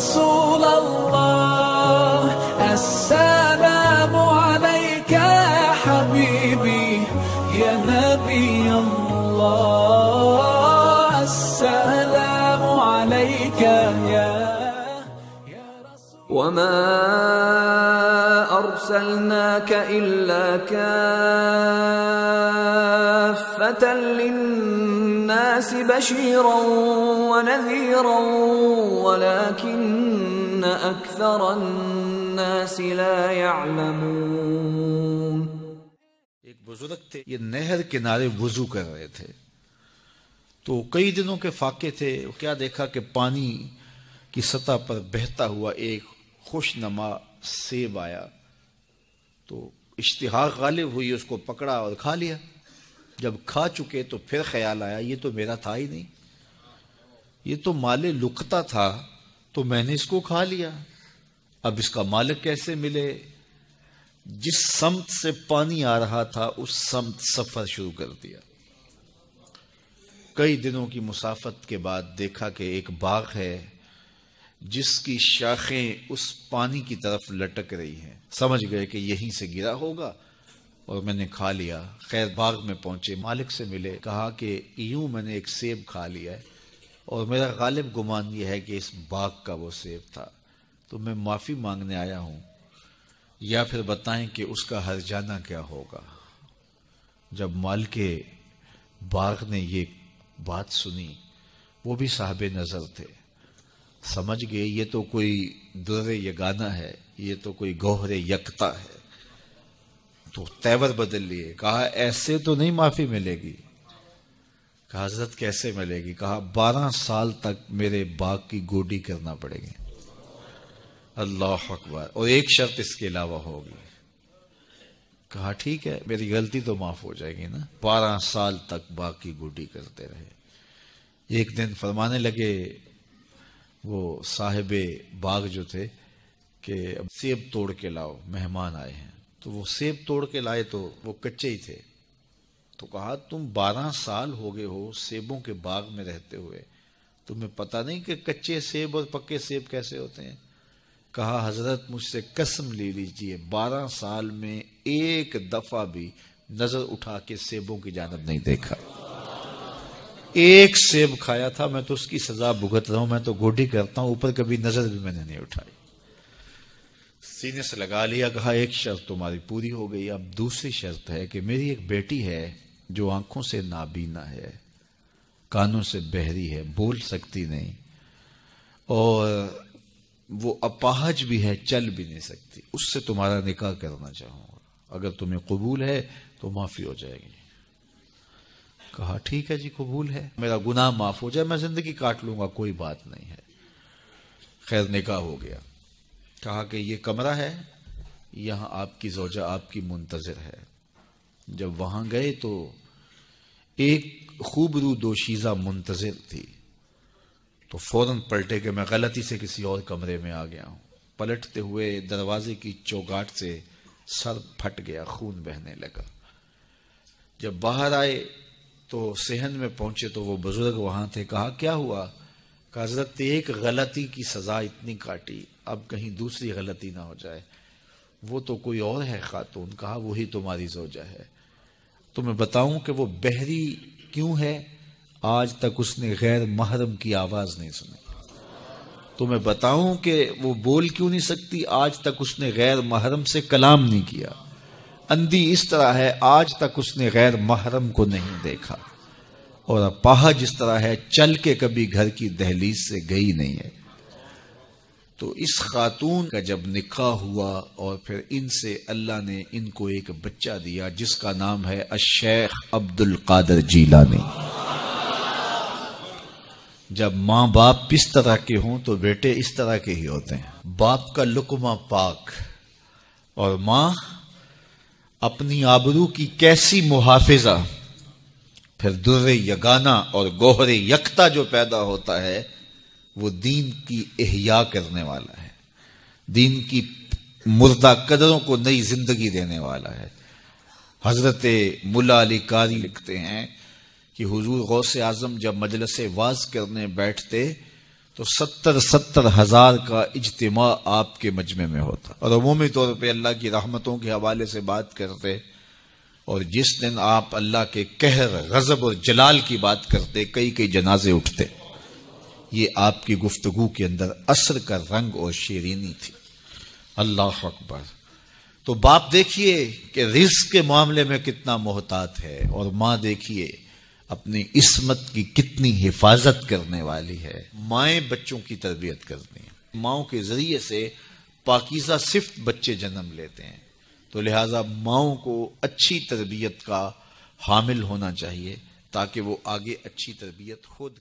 رسول الله السلام عليك يا حبيبي يا نبي الله السلام عليك يا رسول وما أرسلناك إلا كافة للناس بشيرا ونذيرا ولكن أكثر الناس لا يعلمون. ایک بزرگ تھے، یہ نہر کنارے وضو کر رہے تھے تو کئی دنوں کے فاقے تھے. کیا دیکھا کہ پانی کی سطح پر بہتا ہوا ایک خوش نما سیب آیا تو اشتہا غالب ہوئی، اس کو پکڑا اور کھا لیا. جب کھا چکے تو پھر خیال آیا یہ تو میرا تھا ہی نہیں، یہ تو مال لقطہ تھا تو میں نے اس کو کھا لیا. اب اس کا مالک کیسے ملے؟ جس سمت سے پانی آ رہا تھا اس سمت سفر شروع کر دیا. کئی دنوں کی مسافت کے بعد دیکھا کہ ایک باغ ہے جس کی شاخیں اس پانی کی طرف لٹک رہی ہیں. سمجھ گئے کہ یہیں سے گرا ہوگا اور میں نے کھا لیا. خیر باغ میں پہنچے، مالک سے ملے، کہا کہ یوں میں نے ایک سیب کھا لیا ہے اور میرا غالب گمان یہ ہے کہ اس باغ کا وہ سیب تھا، تو میں معافی مانگنے آیا ہوں، یا پھر بتائیں کہ اس کا ہرجانہ کیا ہوگا. جب مالک باغ نے یہ بات سنی، وہ بھی صاحب نظر تھے، سمجھ گئے یہ تو کوئی در یگانہ ہے، یہ تو کوئی گوہر یکتا ہے. تو تیور بدل لیے، کہا ایسے تو نہیں معافی ملے گی. کہا حضرت کیسے ملے گی؟ کہا 12 سال تک میرے باغ کی گوڈی کرنا پڑے گی. اللہ اکبر. اور ایک شرط اس کے علاوہ ہوگی. کہا ٹھیک ہے میری غلطی تو معاف ہو جائے گی نا. 12 سال تک باغ کی گوڈی کرتے رہے. ایک دن فرمانے لگے وہ صاحب باغ جو تھے کہ سیب توڑ کے لاؤ، مہمان آئے ہیں. تو وہ سیب توڑ کے لائے تو وہ کچے ہی تھے. تو کہا تم 12 سال ہو گئے ہو سیبوں کے باغ میں رہتے ہوئے، تمہیں پتہ نہیں کہ کچے سیب اور پکے سیب کیسے ہوتے ہیں؟ کہا حضرت مجھ سے قسم لے لیجئے 12 سال میں ایک دفعہ بھی نظر اٹھا کے سیبوں کی جانب نہیں دیکھا. ایک سیب کھایا تھا، میں تو اس کی سزا بھگت رہا ہوں، میں تو گوڈی کرتا ہوں، اوپر کبھی نظر بھی میں نے نہیں اٹھائی. سینے سے لگا لیا. کہا ایک شرط تمہاری پوری ہو گئی، اب دوسری شرط ہے کہ میری ایک بیٹی ہے جو آنکھوں سے نابینا ہے، کانوں سے بہری ہے، بول سکتی نہیں، اور وہ اپاہج بھی ہے، چل بھی نہیں سکتی. اس سے تمہارا نکاح کرنا چاہوں گا، اگر تمہیں قبول ہے تو معافی ہو جائے گی. کہا ٹھیک ہے جی قبول ہے، میرا گناہ معاف ہو جائے، میں زندگی کاٹ لوں گا، کوئی بات نہیں ہے. خیر نکاح ہو گیا. کہا کہ یہ کمرہ ہے، یہاں آپ کی زوجہ آپ کی منتظر ہے. جب وہاں گئے تو ایک خوبرو دوشیزہ منتظر تھی. تو فوراً پلٹے کہ میں غلطی سے کسی اور کمرے میں آ گیا ہوں. پلٹتے ہوئے دروازے کی چوگاٹ سے سر پھٹ گیا، خون بہنے لگا. جب باہر آئے تو صحن میں پہنچے تو وہ بزرگ وہاں تھے. کہا کیا ہوا؟ کہ حضرت ایک غلطی کی سزا اتنی کاٹی، اب کہیں دوسری غلطی نہ ہو جائے. وہ تو کوئی اور ہے خاتون. کہا وہی تمہاری زوجہ ہے. تمہیں بتاؤں کہ وہ بہری کیوں ہے؟ آج تک اس نے غیر محرم کی آواز نہیں سنی. تمہیں بتاؤں کہ وہ بول کیوں نہیں سکتی؟ آج تک اس نے غیر محرم سے کلام نہیں کیا. اندھی اس طرح ہے، آج تک اس نے غیر محرم کو نہیں دیکھا. اور اپاہج اس طرح ہے، چل کے کبھی گھر کی دہلیز سے گئی نہیں ہے. تو اس خاتون کا جب نکاح ہوا اور پھر ان سے اللہ نے ان کو ایک بچہ دیا جس کا نام ہے الشیخ عبد القادر جیلانی. جب ماں باپ اس طرح کے ہوں تو بیٹے اس طرح کے ہی ہوتے ہیں. باپ کا لقمہ پاک اور ماں اپنی آبرو کی کیسی محافظہ. پھر در یگانہ اور گوہر یکتا جو پیدا ہوتا ہے وہ دین کی احیاء کرنے والا ہے، دین کی مردہ قدروں کو نئی زندگی دینے والا ہے. حضرت ملا علی قاری لکھتے ہیں کہ حضور غوث اعظم جب مجلس واعظ کرنے بیٹھتے تو 70,000 کا اجتماع آپ کے مجمع میں ہوتا، اور عمومی طور پہ اللہ کی رحمتوں کے حوالے سے بات کرتے، اور جس دن آپ اللہ کے قہر، غضب اور جلال کی بات کرتے، کئی جنازے اٹھتے۔ یہ آپ کی گفتگو کے اندر عصر کا رنگ اور شیرینی تھی۔ اللہ اکبر۔ تو باپ دیکھیے کہ رزق کے معاملے میں کتنا محتاط ہے، اور ماں دیکھیے اپنی عصمت کی کتنی حفاظت کرنے والی ہے۔ مائیں بچوں کی تربیت کرتی ہیں، ماؤں کے ذریعے سے پاکیزہ صفت بچے جنم لیتے ہیں، تو لہٰذا ماؤں کو اچھی تربیت کا حامل ہونا چاہیے تاکہ وہ آگے اچھی تربیت خود